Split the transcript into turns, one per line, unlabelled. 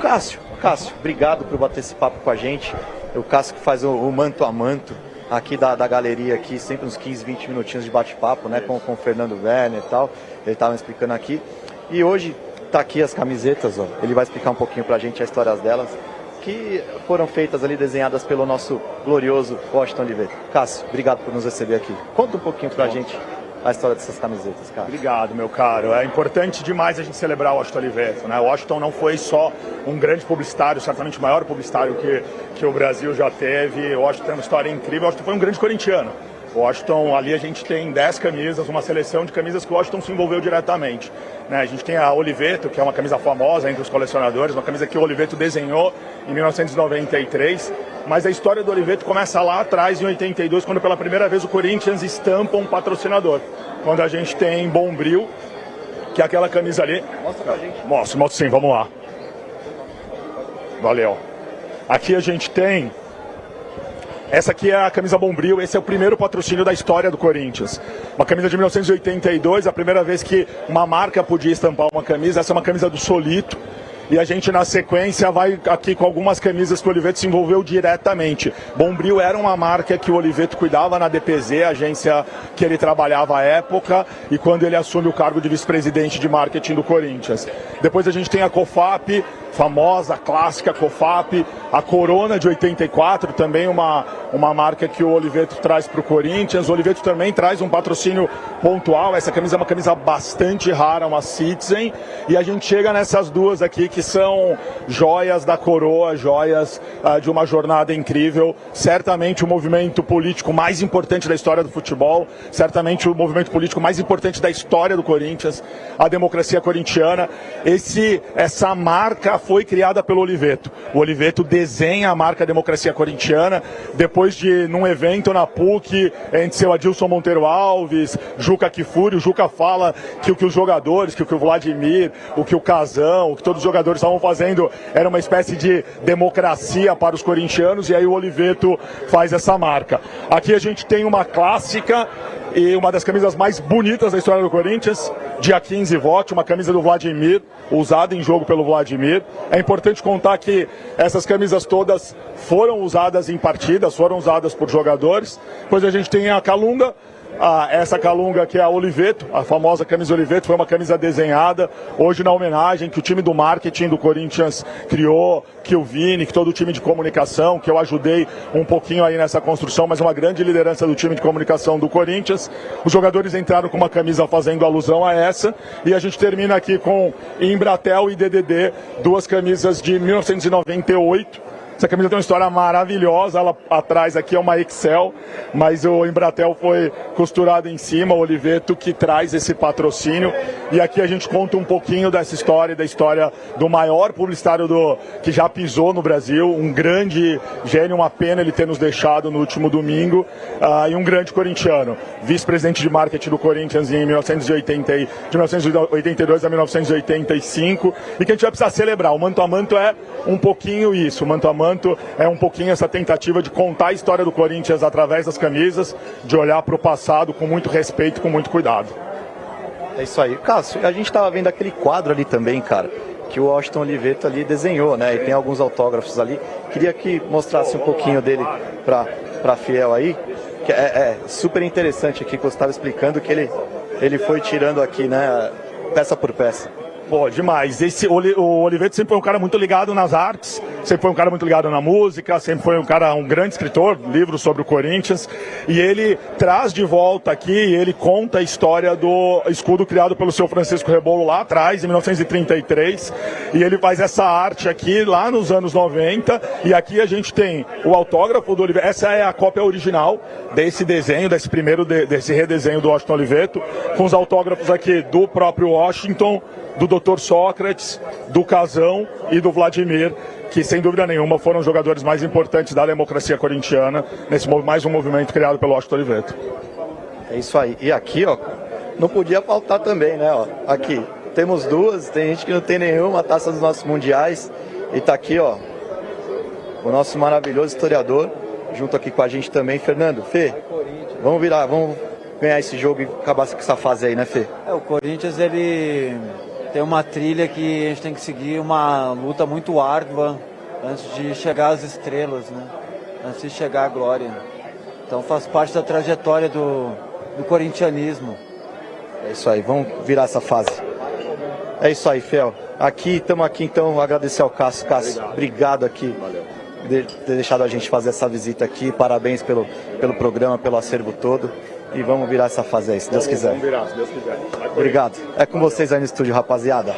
Cássio, obrigado por bater esse papo com a gente. O Cássio que faz o manto a manto aqui da galeria aqui, sempre uns 15, 20 minutinhos de bate-papo, né, com o Fernando Werner e tal. Ele estava explicando aqui. E hoje tá aqui as camisetas, ó. Ele vai explicar um pouquinho pra gente a história delas, que foram feitas ali, desenhadas pelo nosso glorioso Washington Oliveto. Cássio, obrigado por nos receber aqui. Conta um pouquinho pra gente a história dessas camisetas, cara.
Obrigado, meu caro. É importante demais a gente celebrar o Washington Oliveto, né? O Washington não foi só um grande publicitário, certamente o maior publicitário que o Brasil já teve. O Washington tem uma história incrível. O Washington foi um grande corintiano. O Washington, ali a gente tem 10 camisas, uma seleção de camisas que o Washington se envolveu diretamente, né? A gente tem a Oliveto, que é uma camisa famosa entre os colecionadores, uma camisa que o Oliveto desenhou em 1993. Mas a história do Oliveto começa lá atrás, em 82, quando pela primeira vez o Corinthians estampa um patrocinador. Quando a gente tem Bombril, que é aquela camisa ali.
Mostra pra gente.
Mostro sim, vamos lá. Valeu. Aqui a gente tem... Essa aqui é a camisa Bombril, esse é o primeiro patrocínio da história do Corinthians. Uma camisa de 1982, a primeira vez que uma marca podia estampar uma camisa. Essa é uma camisa do Solito. E a gente, na sequência, vai aqui com algumas camisas que o Oliveto se envolveu diretamente. Bombril era uma marca que o Oliveto cuidava na DPZ, a agência que ele trabalhava à época, e quando ele assume o cargo de vice-presidente de marketing do Corinthians. Depois a gente tem a COFAP, famosa, clássica COFAP, a Corona de 84, também uma marca que o Oliveto traz para o Corinthians. O Oliveto também traz um patrocínio pontual. Essa camisa é uma camisa bastante rara, uma Citizen, e a gente chega nessas duas aqui que são joias da coroa, joias de uma jornada incrível. Certamente o movimento político mais importante da história do futebol, certamente o movimento político mais importante da história do Corinthians, a democracia corintiana. Essa marca foi criada pelo Oliveto. O Oliveto desenha a marca Democracia Corintiana, depois de, num evento na PUC, entre seu Adilson Monteiro Alves, Juca Kfouri. O Juca fala que o que os jogadores, que o que o Vladimir, o que o Casão, o que todos os jogadores estavam fazendo era uma espécie de democracia para os corintianos, e aí o Oliveto faz essa marca. Aqui a gente tem uma clássica e uma das camisas mais bonitas da história do Corinthians, dia 15 vote, uma camisa do Vladimir, usada em jogo pelo Vladimir. É importante contar que essas camisas todas foram usadas em partidas, foram usadas por jogadores. Depois a gente tem a Calunga. Essa Calunga que é a Oliveto, a famosa camisa Oliveto, foi uma camisa desenhada hoje na homenagem que o time do marketing do Corinthians criou, que o Vini, que todo o time de comunicação, que eu ajudei um pouquinho aí nessa construção, mas uma grande liderança do time de comunicação do Corinthians. Os jogadores entraram com uma camisa fazendo alusão a essa, e a gente termina aqui com Embratel e DDD, duas camisas de 1998. Essa camisa tem uma história maravilhosa, ela atrás aqui é uma Excel, mas o Embratel foi costurado em cima, o Oliveto que traz esse patrocínio. E aqui a gente conta um pouquinho dessa história, da história do maior publicitário que já pisou no Brasil, um grande gênio, uma pena ele ter nos deixado no último domingo, e um grande corintiano, vice-presidente de marketing do Corinthians de 1982 a 1985, e que a gente vai precisar celebrar. O Manto a Manto é um pouquinho isso, o Manto a Manto é um pouquinho essa tentativa de contar a história do Corinthians através das camisas, de olhar para o passado com muito respeito, com muito cuidado.
É isso aí. Cássio, a gente estava vendo aquele quadro ali também, cara, que o Washington Oliveto ali desenhou, né? E tem alguns autógrafos ali. Queria que mostrasse um pouquinho dele para Fiel aí, que é super interessante aqui que você estava explicando, que ele foi tirando aqui, né, peça por peça.
Pô, demais. O Oliveto sempre foi um cara muito ligado nas artes, sempre foi um cara muito ligado na música, sempre foi um grande escritor, livros sobre o Corinthians, e ele traz de volta aqui, ele conta a história do escudo criado pelo seu Francisco Rebolo lá atrás, em 1933, e ele faz essa arte aqui lá nos anos 90, e aqui a gente tem o autógrafo do Oliveto. Essa é a cópia original desse desenho, desse redesenho do Washington Oliveto, com os autógrafos aqui do próprio Washington, do Dr. Sócrates, do Casão e do Vladimir, que sem dúvida nenhuma foram os jogadores mais importantes da democracia corintiana, nesse mais um movimento criado pelo Washington Oliveto.
É isso aí. E aqui, ó, não podia faltar também, né? Ó, aqui, temos duas, tem gente que não tem nenhuma, taça dos nossos mundiais, e tá aqui, ó, o nosso maravilhoso historiador, junto aqui com a gente também, Fernando. Fê, vamos ganhar esse jogo e acabar com essa fase aí, né, Fê?
O Corinthians, ele tem uma trilha que a gente tem que seguir, uma luta muito árdua antes de chegar às estrelas, né? Antes de chegar à glória. Então faz parte da trajetória do corintianismo.
É isso aí, vamos virar essa fase. É isso aí, Fel. Estamos aqui então, agradecer ao Cássio. Cássio, obrigado aqui de ter deixado a gente fazer essa visita aqui. Parabéns pelo programa, pelo acervo todo. E vamos virar essa fase aí, se Deus quiser.
Vamos virar, se Deus quiser.
Obrigado. É com vocês aí no estúdio, rapaziada.